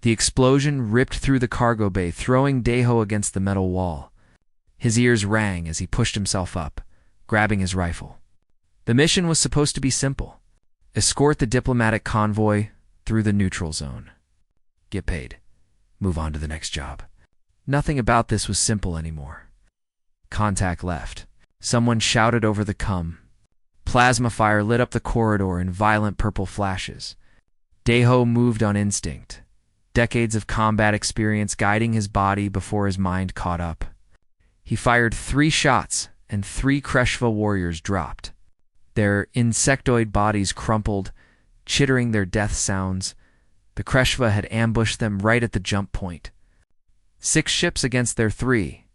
The explosion ripped through the cargo bay, throwing Deho against the metal wall. His ears rang as he pushed himself up, grabbing his rifle. The mission was supposed to be simple. Escort the diplomatic convoy through the neutral zone. Get paid. Move on to the next job. Nothing about this was simple anymore. Contact left. Someone shouted over the comm. Plasma fire lit up the corridor in violent purple flashes. Deho moved on instinct, decades of combat experience guiding his body before his mind caught up. He fired 3 shots, and 3 HFY warriors dropped. Their insectoid bodies crumpled, chittering their death sounds. The HFY had ambushed them right at the jump point. 6 ships against their 3.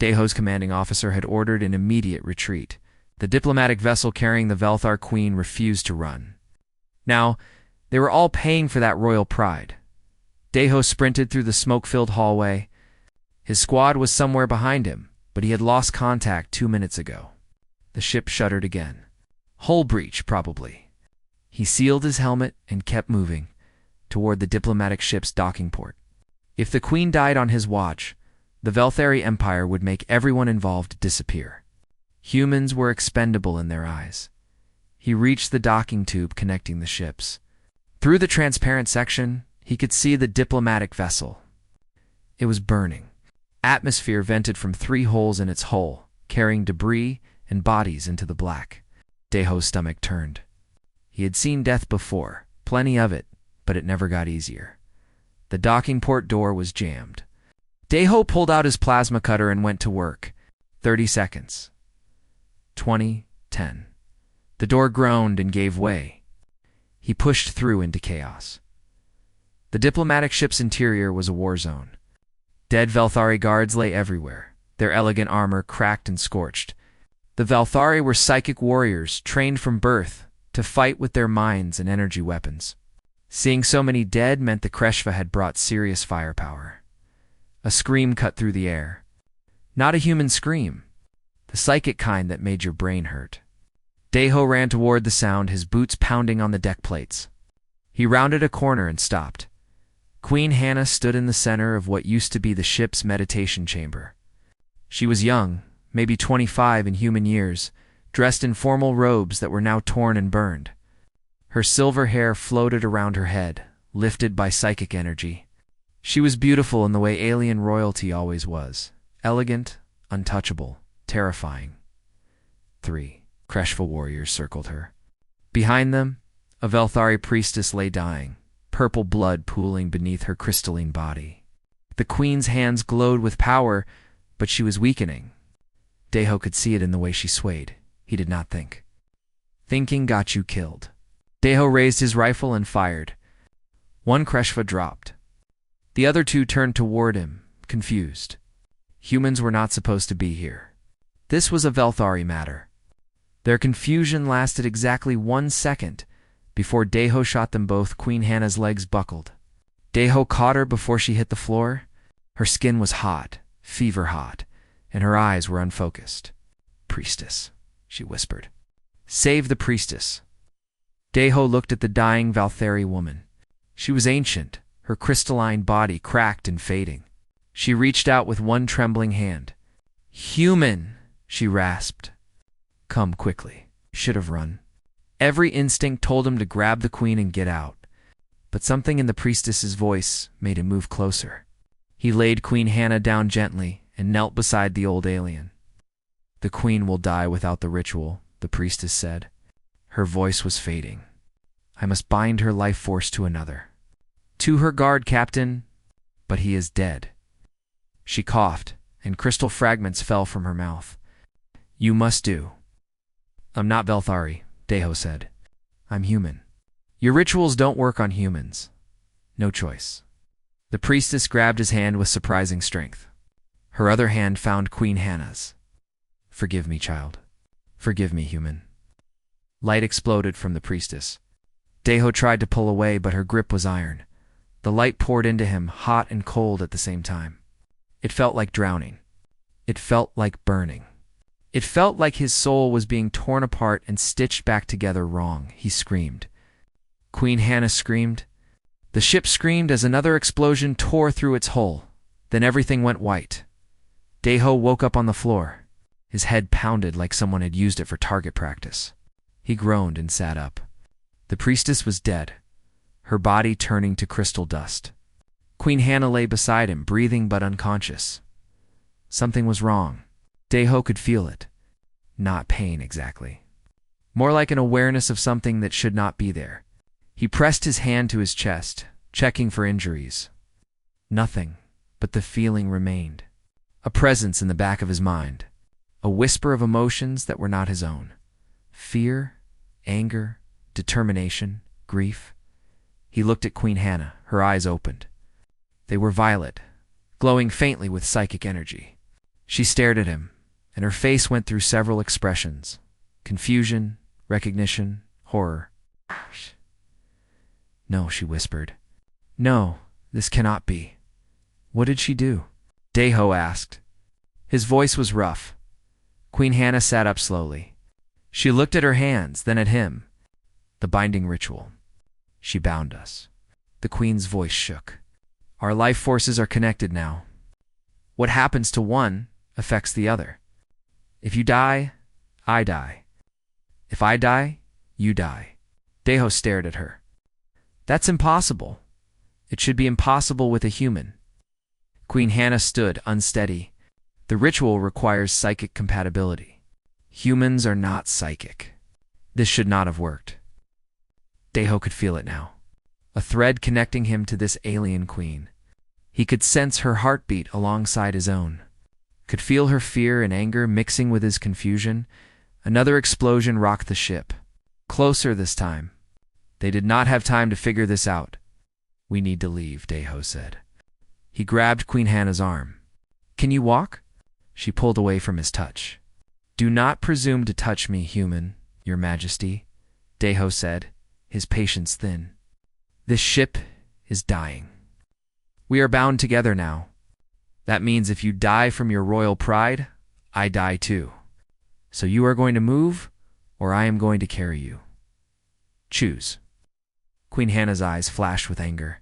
Deho's commanding officer had ordered an immediate retreat. The diplomatic vessel carrying the Velthar Queen refused to run. Now, they were all paying for that royal pride. Deho sprinted through the smoke-filled hallway. His squad was somewhere behind him, but he had lost contact 2 minutes ago. The ship shuddered again. Hull breach, probably. He sealed his helmet and kept moving toward the diplomatic ship's docking port. If the Queen died on his watch, the Velthari Empire would make everyone involved disappear. Humans were expendable in their eyes. He reached the docking tube connecting the ships. Through the transparent section, he could see the diplomatic vessel. It was burning. Atmosphere vented from 3 holes in its hull, carrying debris and bodies into the black. Deho's stomach turned. He had seen death before, plenty of it, but it never got easier. The docking port door was jammed. Deho pulled out his plasma cutter and went to work. 30 seconds. 20, 10. The door groaned and gave way. He pushed through into chaos. The diplomatic ship's interior was a war zone. Dead Velthari guards lay everywhere, their elegant armor cracked and scorched. The Velthari were psychic warriors trained from birth to fight with their minds and energy weapons. Seeing so many dead meant the HFY had brought serious firepower. A scream cut through the air. Not a human scream, the psychic kind that made your brain hurt. Deho ran toward the sound, his boots pounding on the deck plates. He rounded a corner and stopped. Queen Hannah stood in the center of what used to be the ship's meditation chamber. She was young, maybe 25 in human years, dressed in formal robes that were now torn and burned. Her silver hair floated around her head, lifted by psychic energy. She was beautiful in the way alien royalty always was. Elegant, untouchable, terrifying. 3 HFY warriors circled her. Behind them, a Velthari priestess lay dying, purple blood pooling beneath her crystalline body. The queen's hands glowed with power, but she was weakening. Deho could see it in the way she swayed. He did not think. Thinking got you killed. Deho raised his rifle and fired. 1 HFY dropped. The other 2 turned toward him, confused. Humans were not supposed to be here. This was a Velthari matter. Their confusion lasted exactly 1 second. Before Deho shot them both, Queen Hannah's legs buckled. Deho caught her before she hit the floor. Her skin was hot, fever hot, and her eyes were unfocused. "Priestess," she whispered. "Save the priestess." Deho looked at the dying Velthari woman. She was ancient, her crystalline body cracked and fading. She reached out with one trembling hand. "Human," she rasped. "Come quickly." He should have run. Every instinct told him to grab the queen and get out. But something in the priestess's voice made him move closer. He laid Queen Hannah down gently and knelt beside the old alien. "The queen will die without the ritual," the priestess said. Her voice was fading. "I must bind her life force to another." "To her guard, Captain, but he is dead." She coughed, and crystal fragments fell from her mouth. "You must do." "I'm not Velthari," Deho said. "I'm human." "Your rituals don't work on humans. No choice." The priestess grabbed his hand with surprising strength. Her other hand found Queen Hannah's. "Forgive me, child. Forgive me, human." Light exploded from the priestess. Deho tried to pull away, but her grip was iron. The light poured into him, hot and cold at the same time. It felt like drowning. It felt like burning. It felt like his soul was being torn apart and stitched back together wrong. He screamed. Queen Hannah screamed, The ship screamed as another explosion tore through its hull. Then everything went white. Daeho woke up on the floor. His head pounded like someone had used it for target practice. He groaned and sat up. The priestess was dead, her body turning to crystal dust. Queen Hannah lay beside him, breathing but unconscious. Something was wrong. Daeho could feel it. Not pain exactly. More like an awareness of something that should not be there. He pressed his hand to his chest, checking for injuries. Nothing, but the feeling remained. A presence in the back of his mind. A whisper of emotions that were not his own. Fear, anger, determination, grief. He looked at Queen Hannah, her eyes opened. They were violet, glowing faintly with psychic energy. She stared at him, and her face went through several expressions. Confusion, recognition, horror. "No," she whispered. "No, this cannot be." "What did she do?" Daeho asked. His voice was rough. Queen Hannah sat up slowly. She looked at her hands, then at him. "The binding ritual. She bound us." The queen's voice shook. "Our life forces are connected now. What happens to one affects the other. If you die, I die. If I die, you die." Daeho stared at her. "That's impossible. It should be impossible with a human." Queen Hannah stood, unsteady. "The ritual requires psychic compatibility. Humans are not psychic. This should not have worked." Daeho could feel it now. A thread connecting him to this alien queen. He could sense her heartbeat alongside his own. Could feel her fear and anger mixing with his confusion. Another explosion rocked the ship. Closer this time. They did not have time to figure this out. "We need to leave," Daeho said. He grabbed Queen Hannah's arm. "Can you walk?" She pulled away from his touch. "Do not presume to touch me, human, your majesty," Daeho said, his patience thin. "This ship is dying. We are bound together now. That means if you die from your royal pride, I die too. So you are going to move, or I am going to carry you. Choose." Queen Hannah's eyes flashed with anger.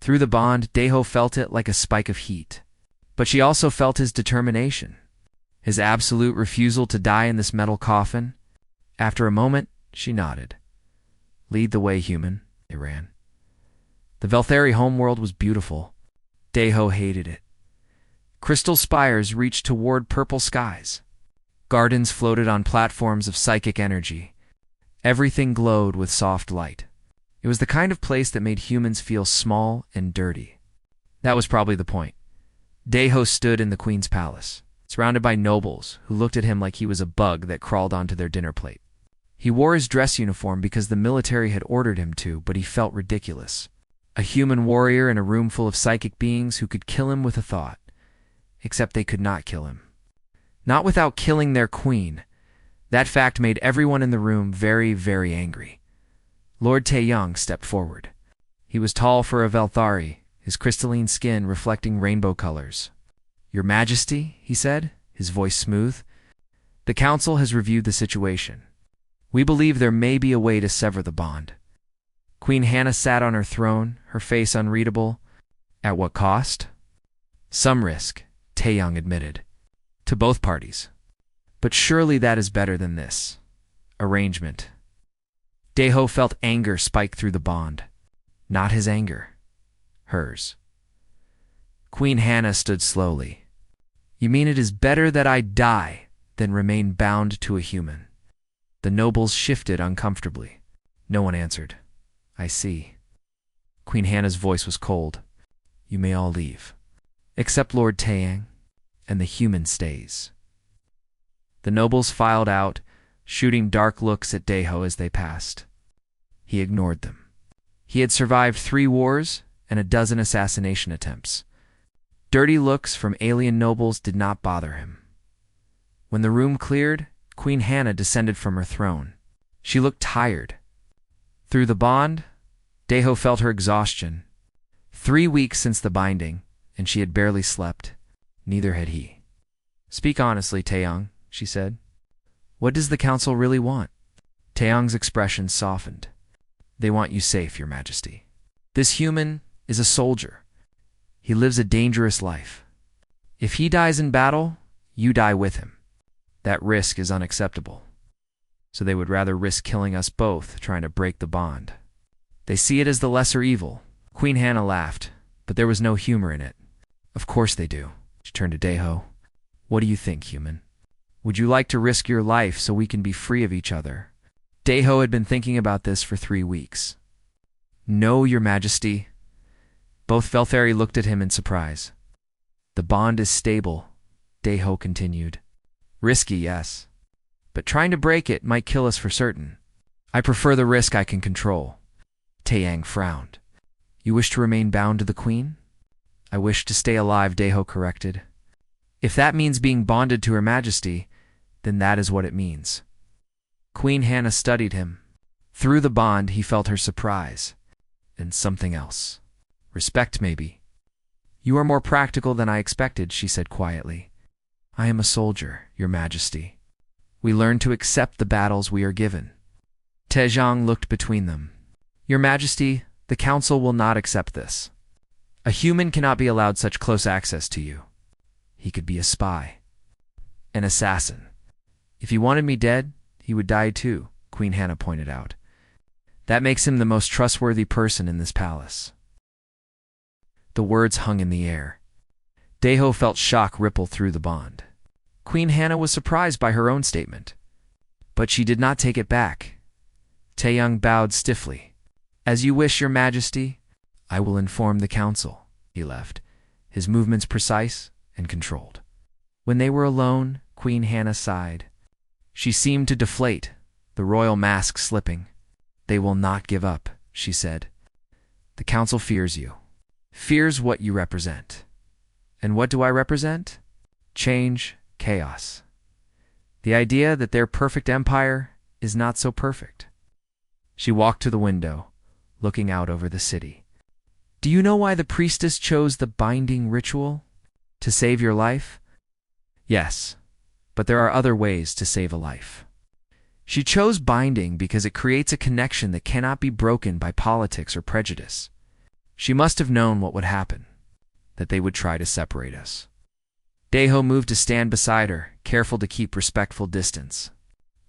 Through the bond, Daeho felt it like a spike of heat. But she also felt his determination, his absolute refusal to die in this metal coffin. After a moment, she nodded. "Lead the way, human," they ran. The Velthari homeworld was beautiful. Daeho hated it. Crystal spires reached toward purple skies. Gardens floated on platforms of psychic energy. Everything glowed with soft light. It was the kind of place that made humans feel small and dirty. That was probably the point. Daeho stood in the queen's palace, surrounded by nobles who looked at him like he was a bug that crawled onto their dinner plate. He wore his dress uniform because the military had ordered him to, but he felt ridiculous. A human warrior in a room full of psychic beings who could kill him with a thought. Except they could not kill him. Not without killing their queen. That fact made everyone in the room very, very angry. Lord Taeyong stepped forward. He was tall for a Velthari, his crystalline skin reflecting rainbow colors. "Your Majesty," he said, his voice smooth, "the council has reviewed the situation. We believe there may be a way to sever the bond." Queen Hannah sat on her throne, her face unreadable. "At what cost?" "Some risk," Taeyong admitted. "To both parties. But surely that is better than this arrangement." Daeho felt anger spike through the bond. Not his anger. Hers. Queen Hannah stood slowly. "You mean it is better that I die than remain bound to a human?" The nobles shifted uncomfortably. No one answered. "I see." Queen Hannah's voice was cold. "You may all leave. Except Lord Taeyang, and the human stays." The nobles filed out, shooting dark looks at Daeho as they passed. He ignored them. He had survived 3 wars and a dozen assassination attempts. Dirty looks from alien nobles did not bother him. When the room cleared, Queen Hannah descended from her throne. She looked tired. Through the bond, Daeho felt her exhaustion. 3 weeks since the binding, and she had barely slept. Neither had he. "Speak honestly, Taeyong," she said. "What does the council really want?" Taeyong's expression softened. "They want you safe, your majesty." This human is a soldier. He lives a dangerous life. If he dies in battle, you die with him. That risk is unacceptable. So they would rather risk killing us both trying to break the bond. They see it as the lesser evil. Queen Hannah laughed, but there was no humor in it. Of course they do. She turned to Deho. What do you think, human? Would you like to risk your life so we can be free of each other? Deho had been thinking about this for 3 weeks. No, Your Majesty. Both Velthari looked at him in surprise. The bond is stable, Deho continued. Risky, yes. But trying to break it might kill us for certain. I prefer the risk I can control. Taeyang frowned. You wish to remain bound to the Queen? I wish to stay alive, Deho corrected. If that means being bonded to Her Majesty, then that is what it means. Queen Hannah studied him. Through the bond, he felt her surprise. And something else. Respect, maybe. You are more practical than I expected, she said quietly. I am a soldier, Your Majesty. We learn to accept the battles we are given. Taejong looked between them. Your Majesty, the Council will not accept this. A human cannot be allowed such close access to you. He could be a spy. An assassin. If he wanted me dead, he would die too, Queen Hannah pointed out. That makes him the most trustworthy person in this palace. The words hung in the air. Deho felt shock ripple through the bond. Queen Hannah was surprised by her own statement. But she did not take it back. Taeyong bowed stiffly. As you wish, Your Majesty. I will inform the council. He left, his movements precise and controlled. When they were alone, Queen Hannah sighed. She seemed to deflate, the royal mask slipping. They will not give up, she said. The council fears you. Fears what you represent. And what do I represent? Change, chaos. The idea that their perfect empire is not so perfect. She walked to the window, looking out over the city. Do you know why the priestess chose the binding ritual? To save your life? Yes, but there are other ways to save a life. She chose binding because it creates a connection that cannot be broken by politics or prejudice. She must have known what would happen, that they would try to separate us. Deho moved to stand beside her, careful to keep respectful distance.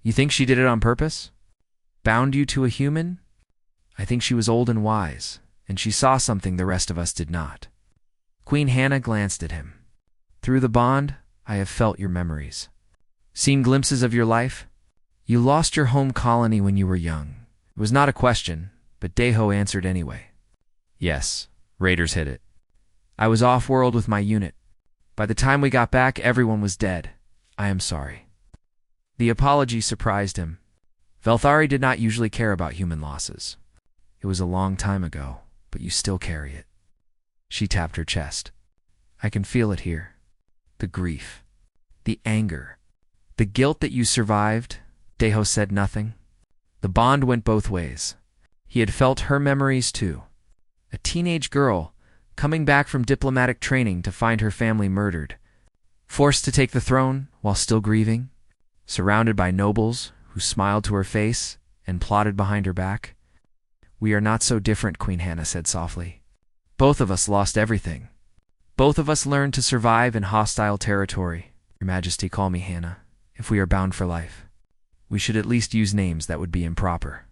You think she did it on purpose? Bound you to a human? I think she was old and wise, and she saw something the rest of us did not. Queen Hannah glanced at him. Through the bond, I have felt your memories. Seen glimpses of your life? You lost your home colony when you were young. It was not a question, but Deho answered anyway. Yes, raiders hit it. I was off-world with my unit. By the time we got back, everyone was dead. I am sorry. The apology surprised him. Velthari did not usually care about human losses. It was a long time ago, but you still carry it. She tapped her chest. I can feel it here. The grief. The anger. The guilt that you survived. Deho said nothing. The bond went both ways. He had felt her memories too. A teenage girl, coming back from diplomatic training to find her family murdered. Forced to take the throne while still grieving. Surrounded by nobles who smiled to her face and plotted behind her back. We are not so different, Queen Hannah said softly. Both of us lost everything. Both of us learned to survive in hostile territory. Your Majesty, call me Hannah, if we are bound for life. We should at least use names that would be improper.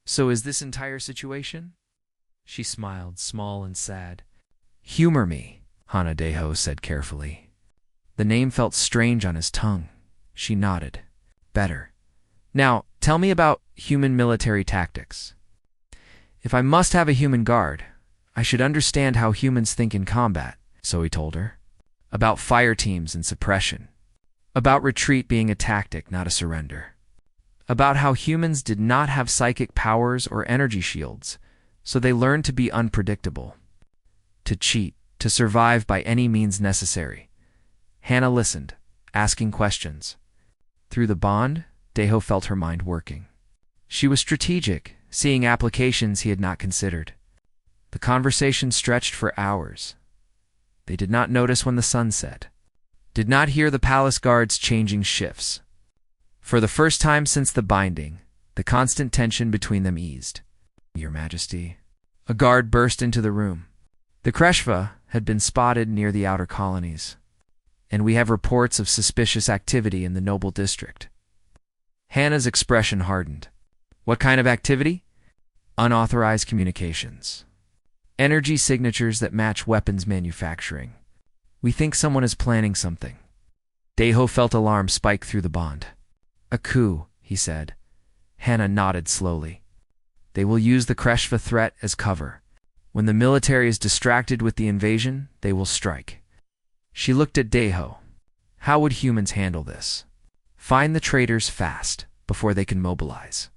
So is this entire situation? She smiled, small and sad. Humor me, Hana Deho said carefully. The name felt strange on his tongue. She nodded. Better. Now, tell me about human military tactics. If I must have a human guard, I should understand how humans think in combat, so he told her. About fire teams and suppression. About retreat being a tactic, not a surrender. About how humans did not have psychic powers or energy shields, so they learned to be unpredictable. To cheat, to survive by any means necessary. Hannah listened, asking questions. Through the bond, Deho felt her mind working. She was strategic, seeing applications he had not considered. The conversation stretched for hours. They did not notice when the sun set. Did not hear the palace guards changing shifts. For the first time since the binding, the constant tension between them eased. Your Majesty. A guard burst into the room. The HFY had been spotted near the outer colonies, and we have reports of suspicious activity in the Noble District. Hannah's expression hardened. What kind of activity? Unauthorized communications. Energy signatures that match weapons manufacturing. We think someone is planning something. Deho felt alarm spike through the bond. A coup, he said. Hannah nodded slowly. They will use the HFY threat as cover. When the military is distracted with the invasion, they will strike. She looked at Deho. How would humans handle this? Find the traitors fast, before they can mobilize.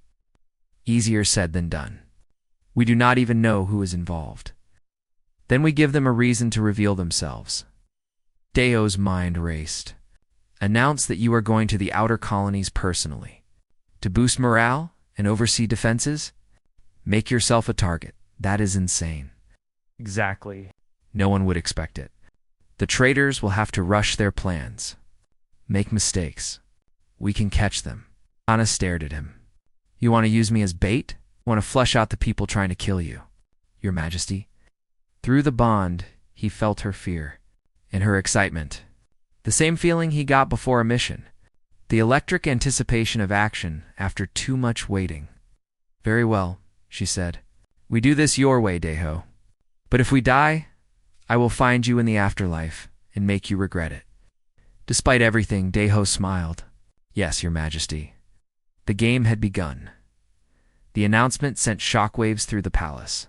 Easier said than done. We do not even know who is involved. Then we give them a reason to reveal themselves. Deho's mind raced. Announce that you are going to the outer colonies personally. To boost morale and oversee defenses? Make yourself a target. That is insane. Exactly. No one would expect it. The traitors will have to rush their plans. Make mistakes. We can catch them. Anna stared at him. You want to use me as bait? Want to flush out the people trying to kill you? Your Majesty? Through the bond, he felt her fear and her excitement. The same feeling he got before a mission. The electric anticipation of action after too much waiting. Very well, she said. We do this your way, Deho. But if we die, I will find you in the afterlife and make you regret it. Despite everything, Deho smiled. Yes, Your Majesty. The game had begun. The announcement sent shockwaves through the palace.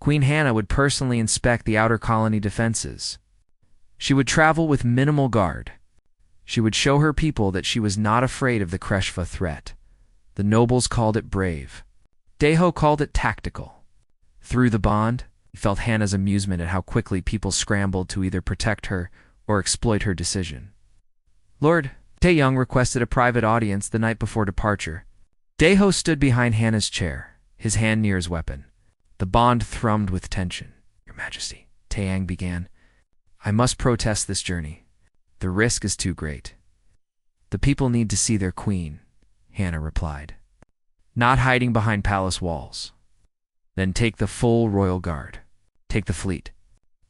Queen Hannah would personally inspect the outer colony defenses. She would travel with minimal guard. She would show her people that she was not afraid of the HFY threat. The nobles called it brave. Deho called it tactical. Through the bond, he felt Hannah's amusement at how quickly people scrambled to either protect her or exploit her decision. Lord Taeyong requested a private audience the night before departure. Deho stood behind Hannah's chair, his hand near his weapon. The bond thrummed with tension. Your Majesty, Taeyang began. I must protest this journey. The risk is too great. The people need to see their queen, Hannah replied. Not hiding behind palace walls. Then take the full royal guard. Take the fleet.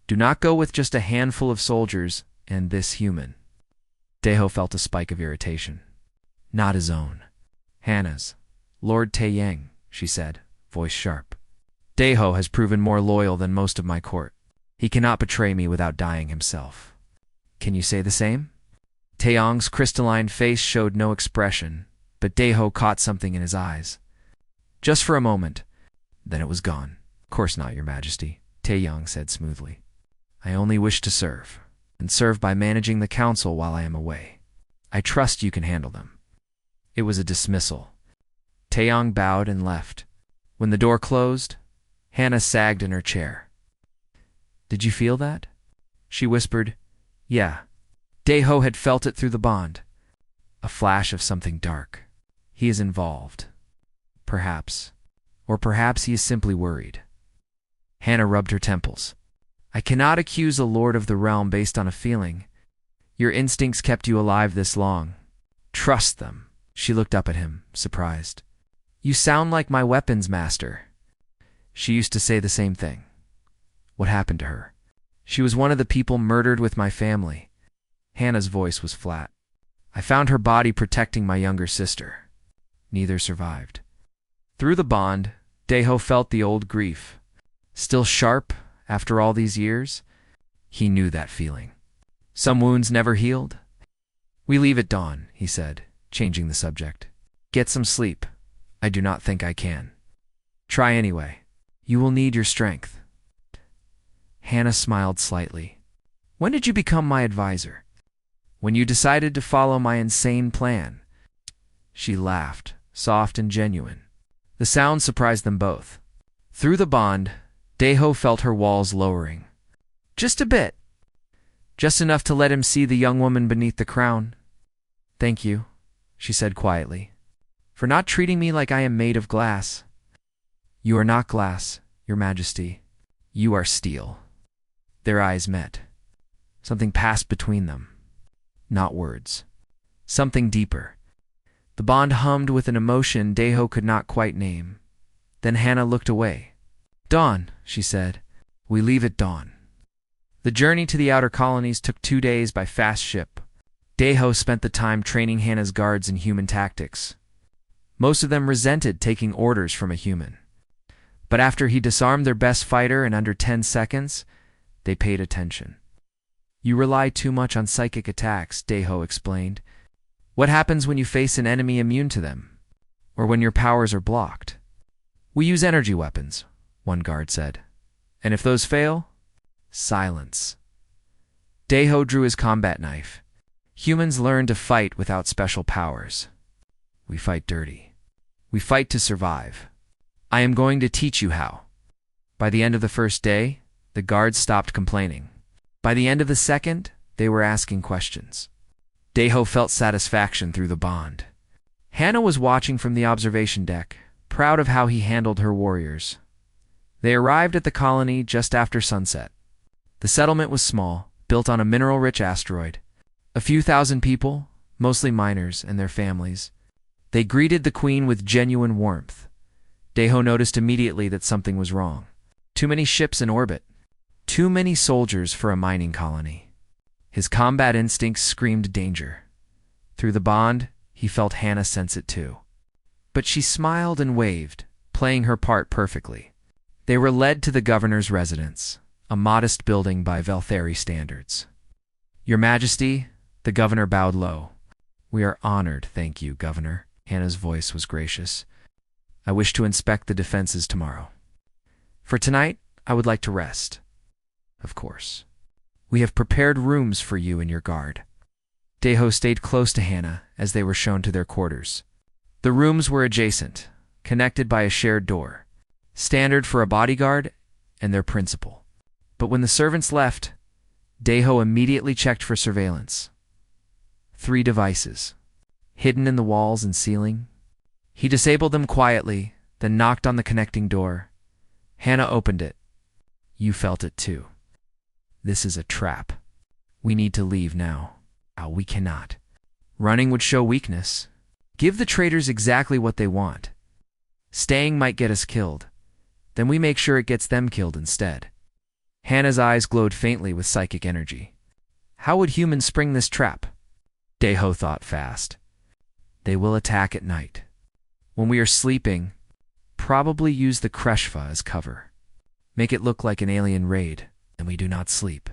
Do not go with just a handful of soldiers and this human. Deho felt a spike of irritation. Not his own. Hannah's. Lord Taeyang, she said, voice sharp. Deho has proven more loyal than most of my court. He cannot betray me without dying himself. Can you say the same? Taeyong's crystalline face showed no expression, but Deho caught something in his eyes. Just for a moment. Then it was gone. Of course not, Your Majesty, Taeyong said smoothly. I only wish to serve, and serve by managing the council while I am away. I trust you can handle them. It was a dismissal. Taeyong bowed and left. When the door closed, Hannah sagged in her chair. Did you feel that? She whispered. Yeah. Deho had felt it through the bond. A flash of something dark. He is involved. Perhaps. Or perhaps he is simply worried. Hannah rubbed her temples. I cannot accuse a lord of the realm based on a feeling. Your instincts kept you alive this long. Trust them. She looked up at him, surprised. You sound like my weapons master. She used to say the same thing. What happened to her? She was one of the people murdered with my family. Hannah's voice was flat. I found her body protecting my younger sister. Neither survived. Through the bond, Deho felt the old grief. Still sharp after all these years? He knew that feeling. Some wounds never healed? We leave at dawn, he said, changing the subject. Get some sleep. I do not think I can. Try anyway. You will need your strength. Hannah smiled slightly. When did you become my advisor? When you decided to follow my insane plan. She laughed, soft and genuine. The sound surprised them both. Through the bond, Deho felt her walls lowering. Just a bit. Just enough to let him see the young woman beneath the crown. Thank you, she said quietly, for not treating me like I am made of glass. You are not glass, Your Majesty. You are steel. Their eyes met. Something passed between them. Not words. Something deeper. The bond hummed with an emotion Deho could not quite name. Then Hannah looked away. Dawn, she said. We leave at dawn. The journey to the outer colonies took 2 days by fast ship. Daeho spent the time training Hannah's guards in human tactics. Most of them resented taking orders from a human. But after he disarmed their best fighter in under 10 seconds, they paid attention. You rely too much on psychic attacks, Daeho explained. What happens when you face an enemy immune to them? Or when your powers are blocked? We use energy weapons, one guard said. And if those fail? Silence. Daeho drew his combat knife. Humans learn to fight without special powers. We fight dirty. We fight to survive. I am going to teach you how. By the end of the first day, the guards stopped complaining. By the end of the second, they were asking questions. Daeho felt satisfaction through the bond. Hannah was watching from the observation deck, proud of how he handled her warriors. They arrived at the colony just after sunset. The settlement was small, built on a mineral-rich asteroid. A few thousand people, mostly miners and their families. They greeted the queen with genuine warmth. Daeho noticed immediately that something was wrong. Too many ships in orbit. Too many soldiers for a mining colony. His combat instincts screamed danger. Through the bond, he felt Hannah sense it too. But she smiled and waved, playing her part perfectly. They were led to the governor's residence, a modest building by Velthari standards. Your Majesty, the governor bowed low. We are honored, thank you, Governor. Hannah's voice was gracious. I wish to inspect the defenses tomorrow. For tonight, I would like to rest. Of course. We have prepared rooms for you and your guard. Daeho stayed close to Hannah as they were shown to their quarters. The rooms were adjacent, connected by a shared door, standard for a bodyguard and their principal. But when the servants left, Daeho immediately checked for surveillance. 3 devices, hidden in the walls and ceiling. He disabled them quietly, then knocked on the connecting door. Hannah opened it. You felt it too. This is a trap. We need to leave now. We cannot. Running would show weakness. Give the traitors exactly what they want. Staying might get us killed. Then we make sure it gets them killed instead. Hannah's eyes glowed faintly with psychic energy. How would humans spring this trap? Daeho thought fast. They will attack at night. When we are sleeping, probably use the Kreshva as cover. Make it look like an alien raid, and we do not sleep.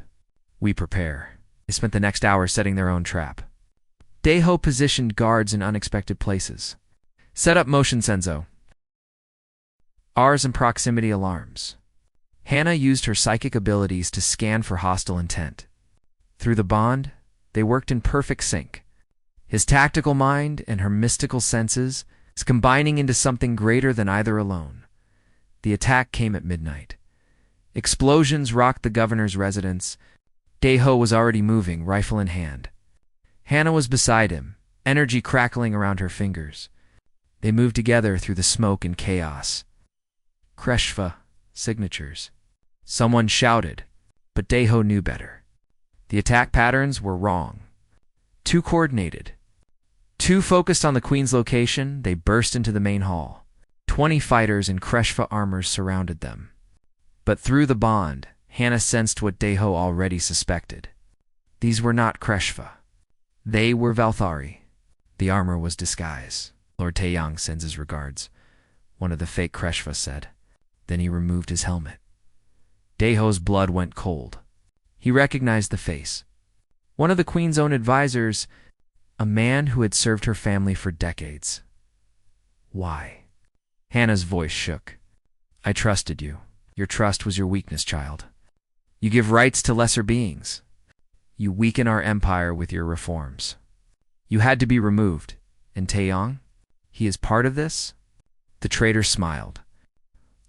We prepare. They spent the next hour setting their own trap. Daeho positioned guards in unexpected places. Set up motion senso. R's and proximity alarms. Hannah used her psychic abilities to scan for hostile intent. Through the bond, they worked in perfect sync. His tactical mind and her mystical senses combining into something greater than either alone. The attack came at midnight. Explosions rocked the governor's residence. Daeho was already moving, rifle in hand. Hannah was beside him, energy crackling around her fingers. They moved together through the smoke and chaos. Kreshva, signatures. Someone shouted, but Daeho knew better. The attack patterns were wrong. Too coordinated. Too focused on the queen's location, they burst into the main hall. 20 fighters in Kreshva armors surrounded them. But through the bond, Hannah sensed what Daeho already suspected. These were not Kreshva. They were Velthari. The armor was disguise. Lord Taeyang sends his regards, one of the fake Kreshva said. Then he removed his helmet. Daeho's blood went cold. He recognized the face. One of the queen's own advisors, a man who had served her family for decades. Why? Hannah's voice shook. I trusted you. Your trust was your weakness, child. You give rights to lesser beings. You weaken our empire with your reforms. You had to be removed. And Taeyang? He is part of this? The traitor smiled.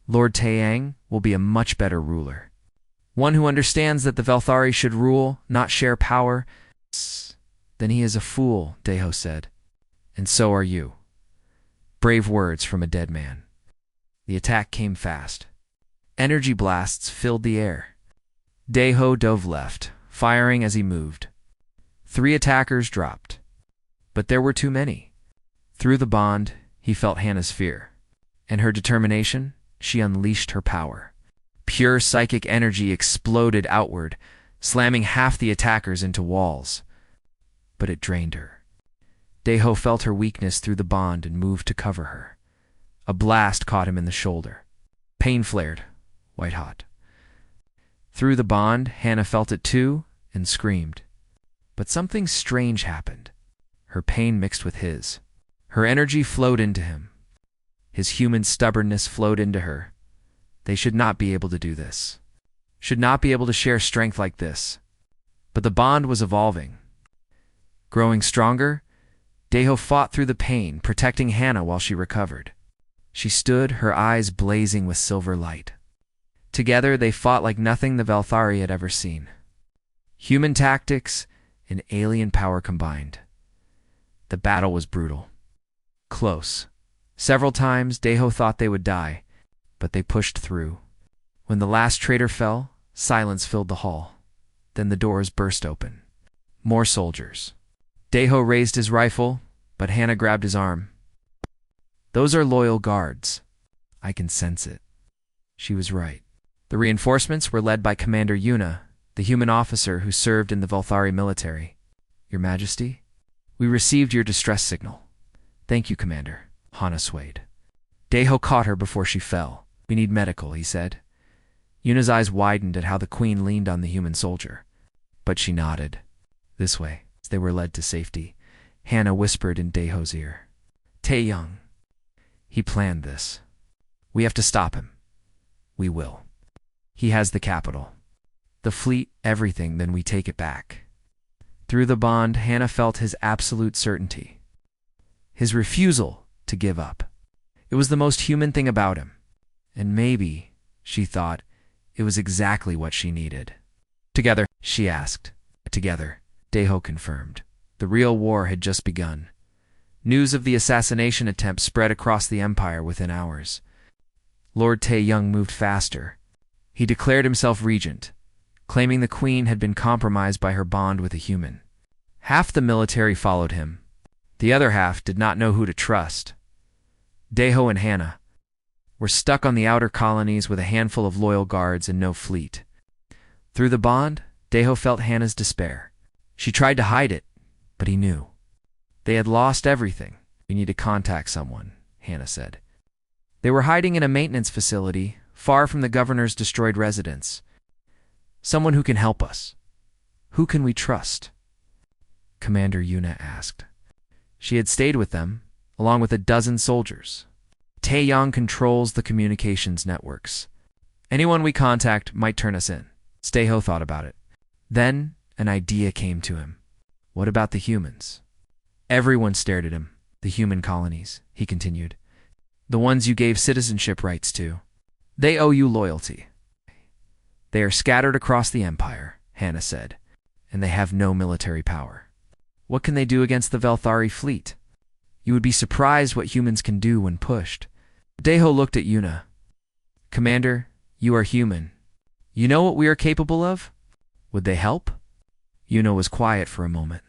Lord Taeyang will be a much better ruler. One who understands that the Velthari should rule, not share power. Then he is a fool, Daeho said. And so are you. Brave words from a dead man. The attack came fast. Energy blasts filled the air. Daeho dove left, firing as he moved. 3 attackers dropped. But there were too many. Through the bond, he felt Hannah's fear. And her determination, she unleashed her power. Pure psychic energy exploded outward, slamming half the attackers into walls. But it drained her. Deho felt her weakness through the bond and moved to cover her. A blast caught him in the shoulder. Pain flared, white-hot. Through the bond, Hannah felt it too and screamed. But something strange happened. Her pain mixed with his. Her energy flowed into him. His human stubbornness flowed into her. They should not be able to do this. Should not be able to share strength like this. But the bond was evolving. Growing stronger, Deho fought through the pain, protecting Hannah while she recovered. She stood, her eyes blazing with silver light. Together, they fought like nothing the Velthari had ever seen. Human tactics and alien power combined. The battle was brutal. Close. Several times, Deho thought they would die, but they pushed through. When the last traitor fell, silence filled the hall. Then the doors burst open. More soldiers. Deho raised his rifle, but Hannah grabbed his arm. Those are loyal guards. I can sense it. She was right. The reinforcements were led by Commander Yuna, the human officer who served in the Velthari military. Your Majesty, we received your distress signal. Thank you, Commander. Hannah swayed. Deho caught her before she fell. We need medical, he said. Yuna's eyes widened at how the Queen leaned on the human soldier. But she nodded. This way. As they were led to safety, Hannah whispered in Deho's ear. Tae-young. He planned this. We have to stop him. We will. He has the capital. The fleet, everything, then we take it back. Through the bond, Hannah felt his absolute certainty. His refusal to give up. It was the most human thing about him. And maybe, she thought, it was exactly what she needed. Together, she asked. Together, Deho confirmed. The real war had just begun. News of the assassination attempt spread across the empire within hours. Lord Tae-young moved faster. He declared himself regent, claiming the queen had been compromised by her bond with a human. Half the military followed him. The other half did not know who to trust. Deho and Hannah were stuck on the outer colonies with a handful of loyal guards and no fleet. Through the bond, Deho felt Hannah's despair. She tried to hide it, but he knew. They had lost everything. We need to contact someone, Hannah said. They were hiding in a maintenance facility, far from the governor's destroyed residence. Someone who can help us. Who can we trust? Commander Yuna asked. She had stayed with them, along with a dozen soldiers. Tae-young controls the communications networks. Anyone we contact might turn us in. Deho thought about it. Then, an idea came to him. What about the humans? Everyone stared at him. The human colonies, he continued. The ones you gave citizenship rights to. They owe you loyalty. They are scattered across the empire, Hannah said, and they have no military power. What can they do against the Velthari fleet? You would be surprised what humans can do when pushed. Deho looked at Yuna. Commander, you are human. You know what we are capable of? Would they help? Yuna was quiet for a moment.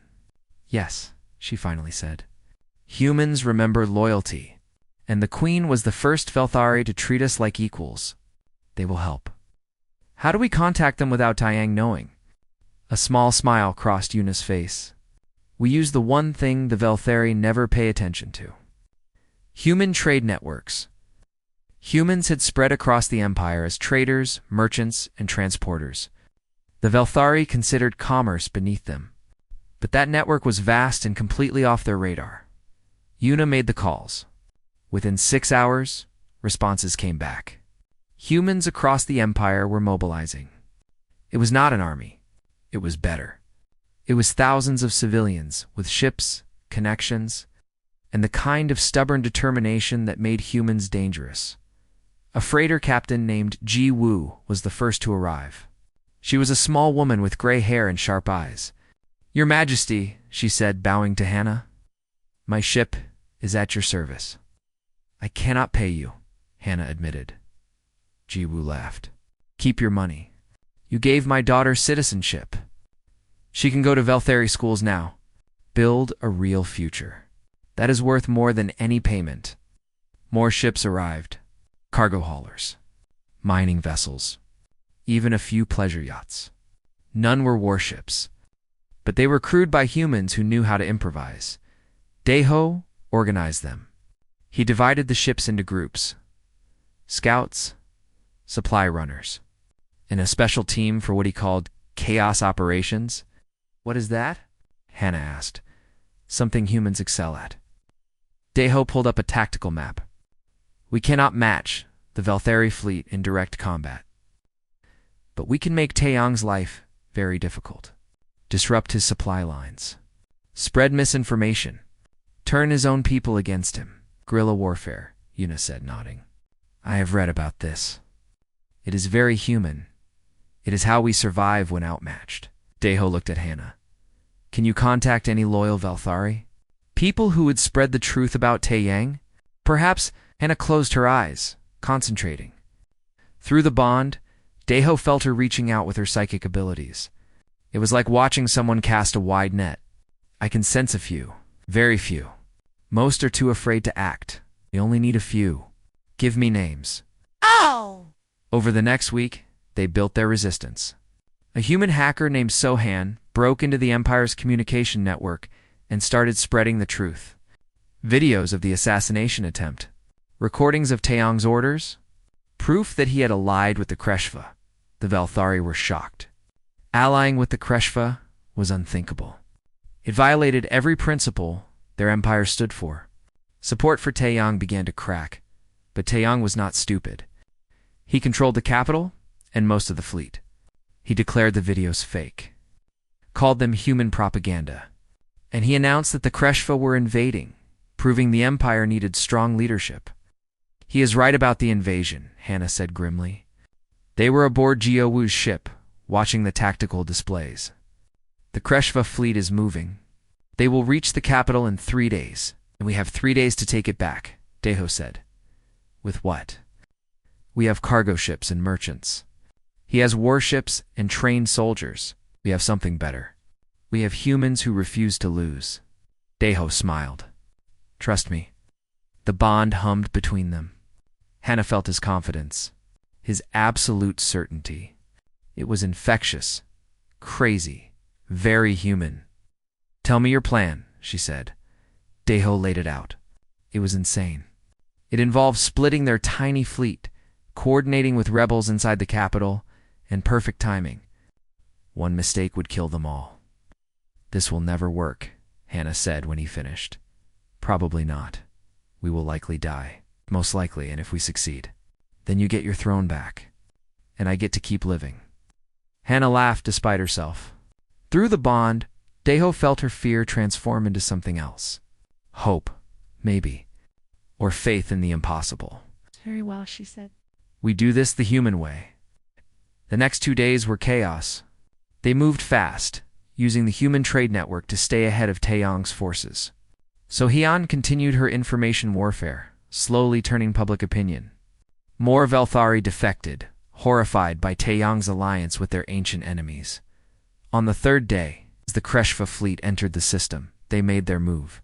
Yes, she finally said. Humans remember loyalty, and the Queen was the first Velthari to treat us like equals. They will help. How do we contact them without Tae-young knowing? A small smile crossed Yuna's face. We use the one thing the Velthari never pay attention to. Human trade networks. Humans had spread across the empire as traders, merchants, and transporters. The Velthari considered commerce beneath them. But that network was vast and completely off their radar. Yuna made the calls. Within 6 hours, responses came back. Humans across the empire were mobilizing. It was not an army. It was better. It was thousands of civilians with ships, connections, and the kind of stubborn determination that made humans dangerous. A freighter captain named Ji Woo was the first to arrive. She was a small woman with gray hair and sharp eyes. Your Majesty, she said, bowing to Hannah, my ship is at your service. I cannot pay you, Hannah admitted. Ji Woo laughed. Keep your money. You gave my daughter citizenship. She can go to Velthari schools now. Build a real future. That is worth more than any payment. More ships arrived. Cargo haulers. Mining vessels. even a few pleasure yachts. None were warships, but they were crewed by humans who knew how to improvise. Daeho organized them. He divided the ships into groups: scouts, supply runners, and a special team for what he called chaos operations. "What is that?" Hannah asked. "Something humans excel at." Daeho pulled up a tactical map. "We cannot match the Velthari fleet in direct combat, but we can make Taeyong's life very difficult. Disrupt his supply lines. Spread misinformation. Turn his own people against him. Guerrilla warfare," Yuna said, nodding. "I have read about this. It is very human. It is how we survive when outmatched." Daeho looked at Hannah. "Can you contact any loyal Velthari? People who would spread the truth about Taeyang?" Perhaps. Hannah closed her eyes, concentrating. Through the bond, Daeho felt her reaching out with her psychic abilities. It was like watching someone cast a wide net. "I can sense a few. Very few. Most are too afraid to act. We only need a few. Give me names." Oh! Over the next week, they built their resistance. A human hacker named Sohan broke into the Empire's communication network and started spreading the truth. Videos of the assassination attempt, recordings of Taeyong's orders, proof that he had allied with the Kreshva. The Velthari were shocked. Allying with the Kreshva was unthinkable. It violated every principle their empire stood for. Support for Taeyong began to crack, but Taeyong was not stupid. He controlled the capital and most of the fleet. He declared the videos fake, called them human propaganda, and he announced that the Kreshva were invading, proving the empire needed strong leadership. "He is right about the invasion," Hannah said grimly. They were aboard Jiowu's ship, watching the tactical displays. "The Kreshva fleet is moving. They will reach the capital in 3 days, and we have 3 days to take it back," Daeho said. "With what?" "We have cargo ships and merchants. He has warships and trained soldiers. We have something better. We have humans who refuse to lose." Daeho smiled. "Trust me." The bond hummed between them. Hannah felt his confidence, his absolute certainty. It was infectious, crazy, very human. "Tell me your plan," she said. Daeho laid it out. It was insane. It involved splitting their tiny fleet, coordinating with rebels inside the capital, and perfect timing. One mistake would kill them all. "This will never work," Hannah said when he finished. "Probably not. We will likely die. Most likely, and if we succeed, then you get your throne back, and I get to keep living." Hannah laughed despite herself. Through the bond, Daeho felt her fear transform into something else. Hope, maybe, or faith in the impossible. "Very well," she said. "We do this the human way." The next 2 days were chaos. They moved fast, using the human trade network to stay ahead of Taeyong's forces. So Hyeon continued her information warfare, slowly turning public opinion. More Velthari defected, horrified by Taeyong's alliance with their ancient enemies. On the 3rd day, as the Kreshva fleet entered the system, they made their move.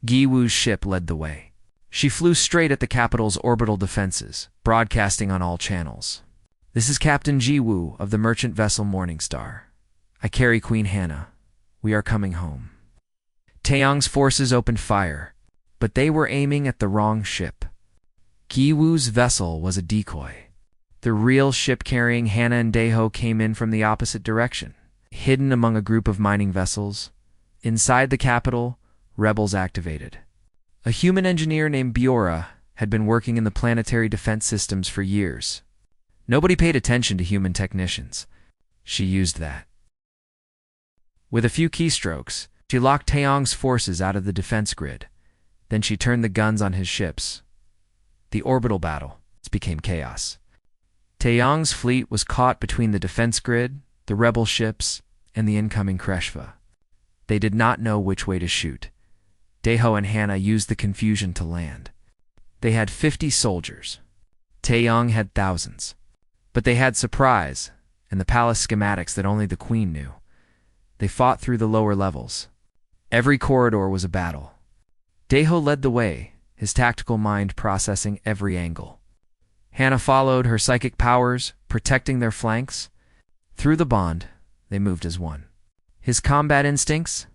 Giwu's ship led the way. She flew straight at the capital's orbital defenses, broadcasting on all channels. "This is Captain Jiwoo of the merchant vessel Morningstar. I carry Queen Hannah. We are coming home." Taeyong's forces opened fire, but they were aiming at the wrong ship. Giwu's vessel was a decoy. The real ship carrying Hannah and Daeho came in from the opposite direction, hidden among a group of mining vessels. Inside the capital, rebels activated. A human engineer named Biora had been working in the planetary defense systems for years. Nobody paid attention to human technicians. She used that. With a few keystrokes, she locked Taeyong's forces out of the defense grid. Then she turned the guns on his ships. The orbital battle became chaos. Taeyong's fleet was caught between the defense grid, the rebel ships, and the incoming Kreshva. They did not know which way to shoot. Daeho and Hannah used the confusion to land. They had 50 soldiers. Taeyong had thousands. But they had surprise and the palace schematics that only the queen knew. They fought through the lower levels. Every corridor was a battle. Daeho led the way, his tactical mind processing every angle. Hannah followed, her psychic powers protecting their flanks. Through the bond, they moved as one. His combat instincts,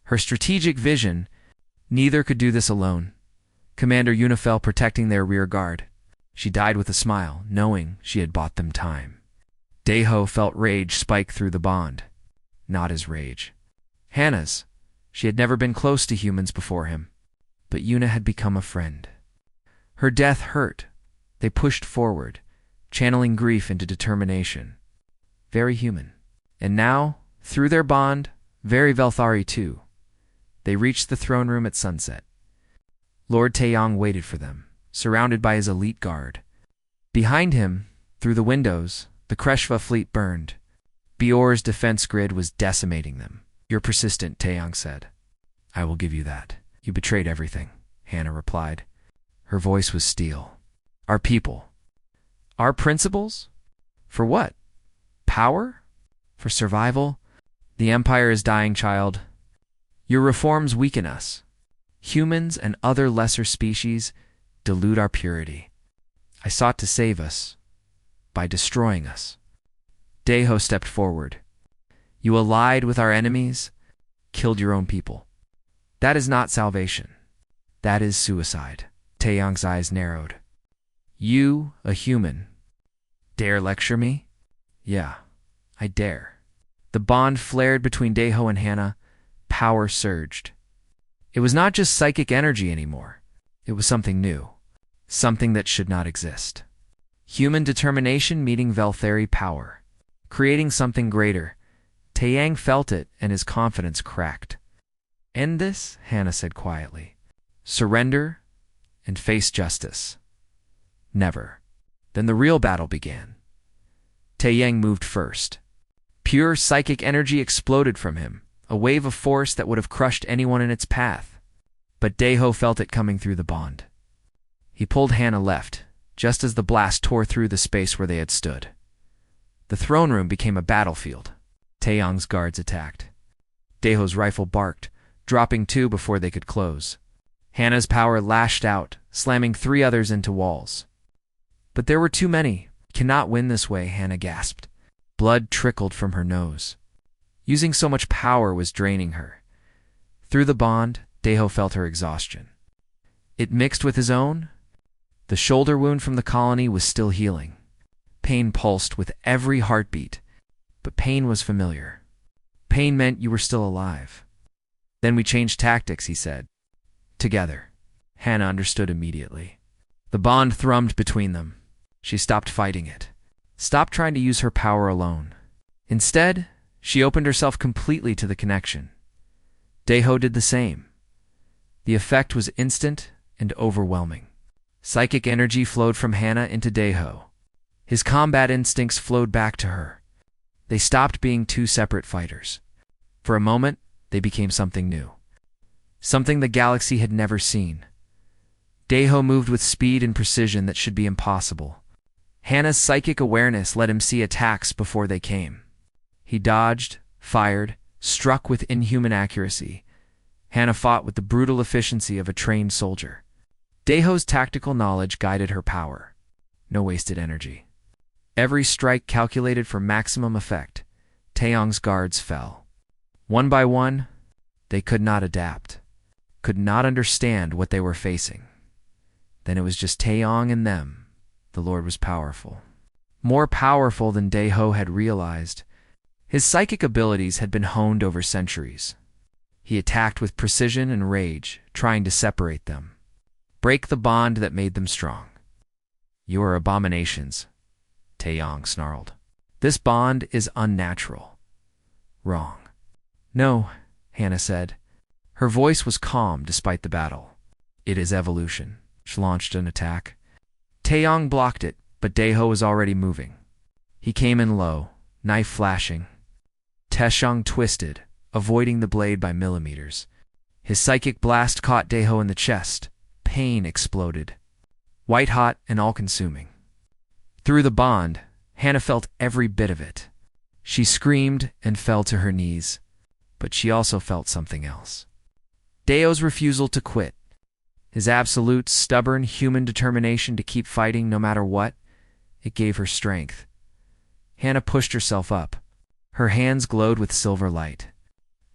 her strategic vision, neither could do this alone. Commander Unifel protecting their rear guard. She died with a smile, knowing she had bought them time. Daeho felt rage spike through the bond. Not his rage. Hannah's. She had never been close to humans before him. But Una had become a friend. Her death hurt. They pushed forward, channeling grief into determination. Very human. And now, through their bond, very Velthari too, they reached the throne room at sunset. Lord Taeyong waited for them, surrounded by his elite guard. Behind him, through the windows, the Kreshva fleet burned. Bior's defense grid was decimating them. "You're persistent," Taeyong said. "I will give you that. You betrayed everything," Hannah replied. Her voice was steel. "Our people. Our principles? For what? Power? For survival? The Empire is dying, child. Your reforms weaken us. Humans and other lesser species dilute our purity. I sought to save us by destroying us." Daeho stepped forward. "You allied with our enemies, killed your own people. That is not salvation. That is suicide." Taeyong's eyes narrowed. "You, a human, dare lecture me?" "Yeah, I dare." The bond flared between Daeho and Hannah. Power surged. It was not just psychic energy anymore. It was something new. Something that should not exist. Human determination meeting Velthari power. Creating something greater. Taeyang felt it, and his confidence cracked. "End this," Hannah said quietly. "Surrender and face justice." "Never." Then the real battle began. Taeyang moved first. Pure psychic energy exploded from him, a wave of force that would have crushed anyone in its path. But Daeho felt it coming through the bond. He pulled Hannah left, just as the blast tore through the space where they had stood. The throne room became a battlefield. Taeyong's guards attacked. Daeho's rifle barked, dropping 2 before they could close. Hannah's power lashed out, slamming 3 others into walls. But there were too many. "Cannot win this way," Hannah gasped. Blood trickled from her nose. Using so much power was draining her. Through the bond, Daeho felt her exhaustion. It mixed with his own. The shoulder wound from the colony was still healing. Pain pulsed with every heartbeat, but pain was familiar. Pain meant you were still alive. "Then we changed tactics," he said. "Together." Hannah understood immediately. The bond thrummed between them. She stopped fighting it. Stopped trying to use her power alone. Instead, she opened herself completely to the connection. Daeho did the same. The effect was instant and overwhelming. Psychic energy flowed from Hannah into Daeho. His combat instincts flowed back to her. They stopped being 2 separate fighters. For a moment, they became something new. Something the galaxy had never seen. Daeho moved with speed and precision that should be impossible. Hannah's psychic awareness let him see attacks before they came. He dodged, fired, struck with inhuman accuracy. Hannah fought with the brutal efficiency of a trained soldier. Daeho's tactical knowledge guided her power. No wasted energy. Every strike calculated for maximum effect. Taeyong's guards fell. One by one, they could not adapt, could not understand what they were facing. Then it was just Taeyong and them. The Lord was powerful. More powerful than Daeho had realized. His psychic abilities had been honed over centuries. He attacked with precision and rage, trying to separate them. Break the bond that made them strong. "You are abominations," Taeyong snarled. "This bond is unnatural. Wrong." "No," Hannah said. Her voice was calm despite the battle. "It is evolution." She launched an attack. Taeyong blocked it, but Daeho was already moving. He came in low, knife flashing. Taeshang twisted, avoiding the blade by millimeters. His psychic blast caught Daeho in the chest. Pain exploded. White-hot and all-consuming. Through the bond, Hannah felt every bit of it. She screamed and fell to her knees, but she also felt something else. Daeho's refusal to quit. His absolute, stubborn, human determination to keep fighting no matter what, it gave her strength. Hannah pushed herself up. Her hands glowed with silver light.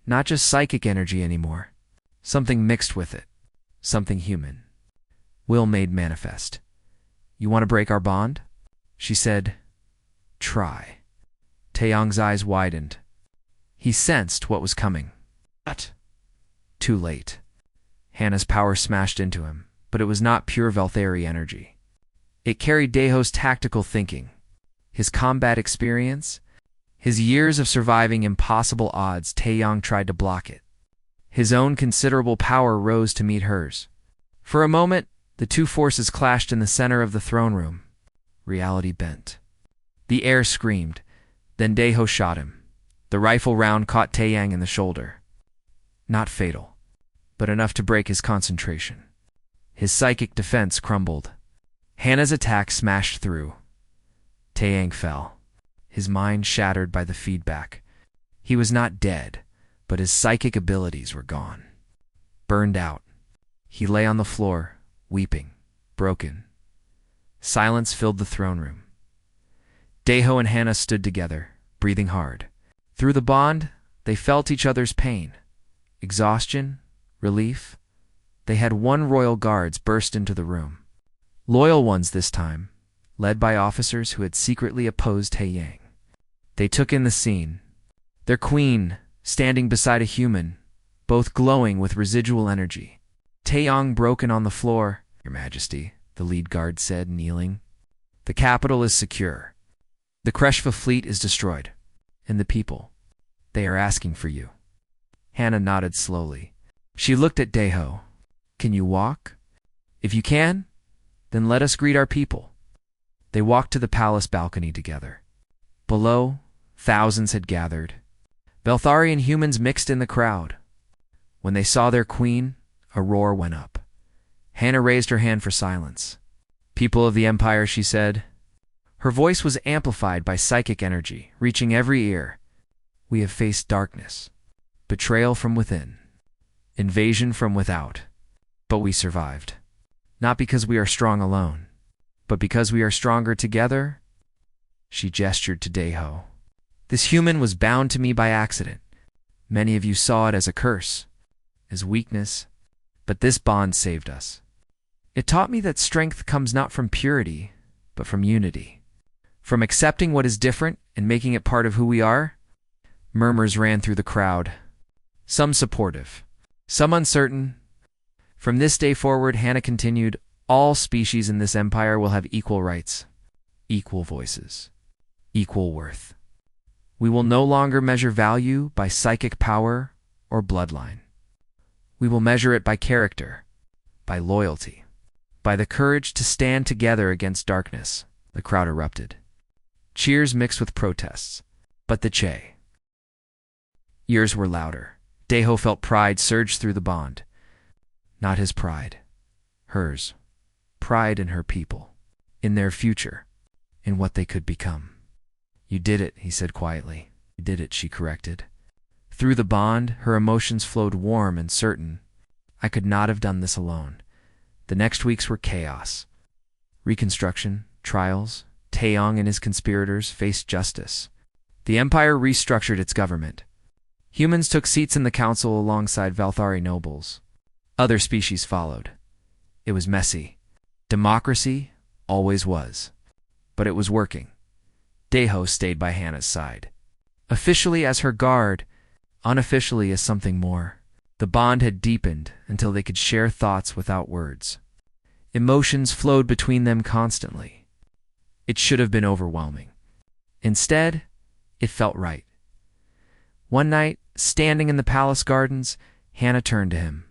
Not just psychic energy anymore. Something mixed with it. Something human. Will made manifest. "You want to break our bond?" She said, "Try." Taeyong's eyes widened. He sensed what was coming. But too late. Hannah's power smashed into him, but it was not pure Velthari energy. It carried Daeho's tactical thinking, his combat experience, his years of surviving impossible odds. Taeyong tried to block it. His own considerable power rose to meet hers. For a moment, the two forces clashed in the center of the throne room. Reality bent. The air screamed. Then Daeho shot him. The rifle round caught Taeyang in the shoulder. Not fatal, but enough to break his concentration. His psychic defense crumbled. Hannah's attack smashed through. Taeyang fell, his mind shattered by the feedback. He was not dead, but his psychic abilities were gone. Burned out. He lay on the floor, weeping, broken. Silence filled the throne room. Daeho and Hannah stood together, breathing hard. Through the bond, they felt each other's pain. Exhaustion, relief. They had one royal guards burst into the room. Loyal ones this time, led by officers who had secretly opposed Taeyang. They took in the scene. Their queen, standing beside a human, both glowing with residual energy. Taeyong broken on the floor. "Your Majesty," the lead guard said, kneeling. "The capital is secure. The Kreshva fleet is destroyed. And the people, they are asking for you." Hannah nodded slowly. She looked at Daeho. "Can you walk? If you can, then let us greet our people." They walked to the palace balcony together. Below, thousands had gathered. Velthari and humans mixed in the crowd. When they saw their queen, a roar went up. Hannah raised her hand for silence. "People of the Empire," she said. Her voice was amplified by psychic energy, reaching every ear. "We have faced darkness, betrayal from within, invasion from without, but we survived. Not because we are strong alone, but because we are stronger together." She gestured to Daeho. "This human was bound to me by accident. Many of you saw it as a curse, as weakness, but this bond saved us. It taught me that strength comes not from purity, but from unity. From accepting what is different and making it part of who we are." Murmurs ran through the crowd, some supportive, some uncertain. From this day forward, Hannah continued, all species in this empire will have equal rights, equal voices, equal worth. We will no longer measure value by psychic power or bloodline. We will measure it by character, by loyalty, by the courage to stand together against darkness." The crowd erupted. Cheers mixed with protests. But the Che. Ears were louder. Daeho felt pride surge through the bond. Not his pride. Hers. Pride in her people. In their future. In what they could become. "You did it," he said quietly. "You did it," she corrected. Through the bond, her emotions flowed warm and certain. "I could not have done this alone." The next weeks were chaos. Reconstruction, trials. Taeyong and his conspirators faced justice. The Empire restructured its government. Humans took seats in the council alongside Velthari nobles. Other species followed. It was messy. Democracy always was. But it was working. Daeho stayed by Hannah's side. Officially as her guard, unofficially as something more. The bond had deepened until they could share thoughts without words. Emotions flowed between them constantly. It should have been overwhelming. Instead, it felt right. One night, standing in the palace gardens, Hannah turned to him.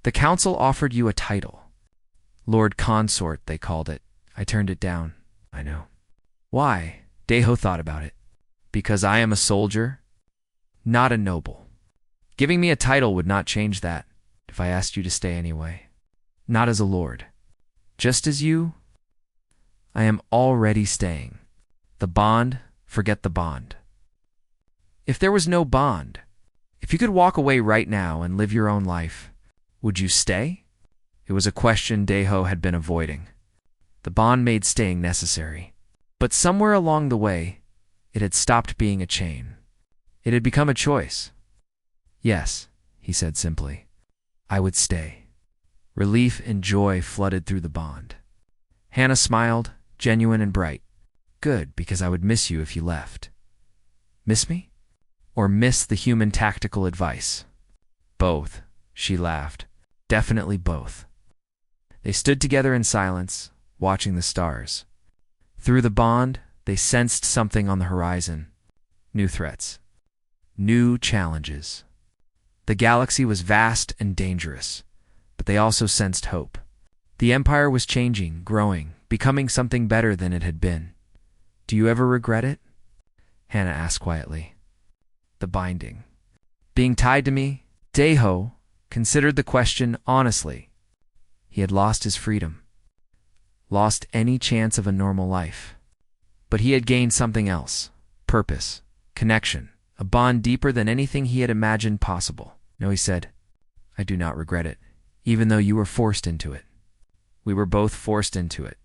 "The council offered you a title. Lord Consort, they called it. I turned it down." "I know." "Why?" Daeho thought about it. "Because I am a soldier, not a noble. Giving me a title would not change that, if I asked you to stay anyway. Not as a lord. Just as you, I am already staying. The bond, forget the bond." If there was no bond, if you could walk away right now and live your own life, would you stay? It was a question Daiho had been avoiding. The bond made staying necessary. But somewhere along the way, it had stopped being a chain. It had become a choice. Yes, he said simply. I would stay. Relief and joy flooded through the bond. Hannah smiled, genuine and bright. Good, because I would miss you if you left. Miss me? Or miss the human tactical advice? Both, she laughed. Definitely both. They stood together in silence, watching the stars. Through the bond, they sensed something on the horizon. New threats. New challenges. The galaxy was vast and dangerous, but they also sensed hope. The Empire was changing, growing, becoming something better than it had been. Do you ever regret it? Hannah asked quietly. The binding. Being tied to me, Daiho considered the question honestly. He had lost his freedom. Lost any chance of a normal life. But he had gained something else. Purpose. Connection. A bond deeper than anything he had imagined possible. No, he said, I do not regret it, even though you were forced into it. We were both forced into it,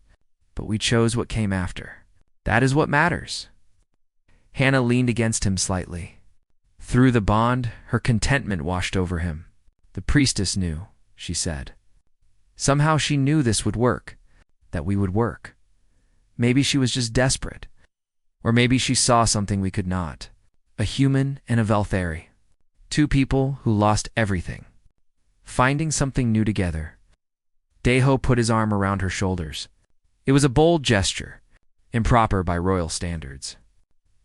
but we chose what came after. That is what matters. Hannah leaned against him slightly. Through the bond, her contentment washed over him. The priestess knew, she said. Somehow she knew this would work, that we would work. Maybe she was just desperate. Or maybe she saw something we could not. A human and a Velthari. Two people who lost everything. Finding something new together. Daiho put his arm around her shoulders. It was a bold gesture, improper by royal standards.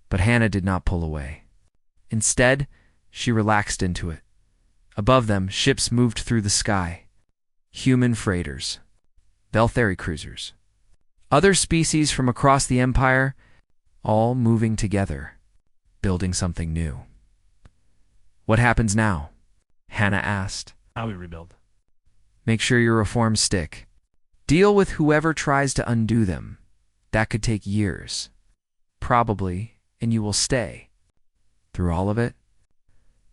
But Hannah did not pull away. Instead, she relaxed into it. Above them, ships moved through the sky. Human freighters. Velthari cruisers. Other species from across the Empire, all moving together, building something new. What happens now? Hannah asked. How we rebuild. Make sure your reforms stick. Deal with whoever tries to undo them. That could take years. Probably, and you will stay. Through all of it?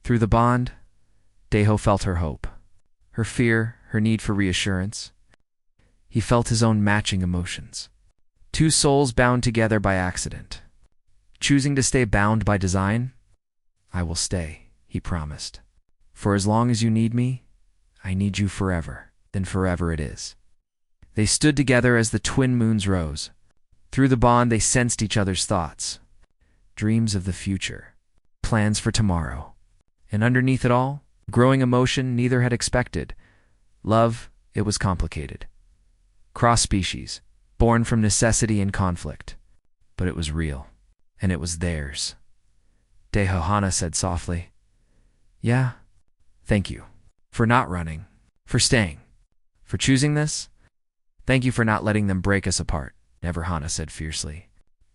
Through the bond, Daiho felt her hope. Her fear, her need for reassurance. He felt his own matching emotions. Two souls bound together by accident. Choosing to stay bound by design? I will stay, he promised. For as long as you need me, I need you forever. Then forever it is. They stood together as the twin moons rose. Through the bond they sensed each other's thoughts. Dreams of the future. Plans for tomorrow. And underneath it all, growing emotion neither had expected. Love, it was complicated. Cross-species, born from necessity and conflict. But it was real. And it was theirs. Daiho Hannah said softly, Yeah, thank you. For not running. For staying. For choosing this. Thank you for not letting them break us apart, Never, Hannah said fiercely.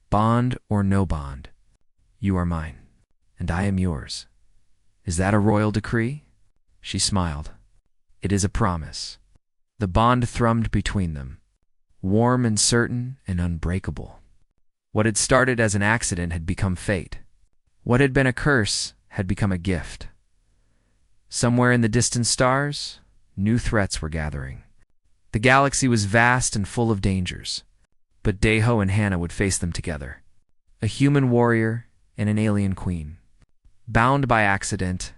Bond or no bond, you are mine, and I am yours. Is that a royal decree? She smiled. It is a promise. The bond thrummed between them, warm and certain and unbreakable. What had started as an accident had become fate. What had been a curse had become a gift. Somewhere in the distant stars, new threats were gathering. The galaxy was vast and full of dangers, but Daiho and Hannah would face them together. A human warrior and an alien queen. Bound by accident,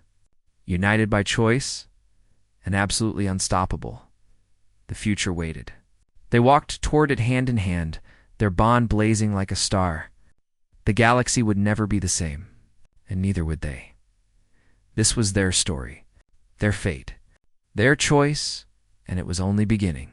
united by choice, and absolutely unstoppable. The future waited. They walked toward it hand in hand, their bond blazing like a star. The galaxy would never be the same, and neither would they. This was their story, their fate, their choice, and it was only beginning.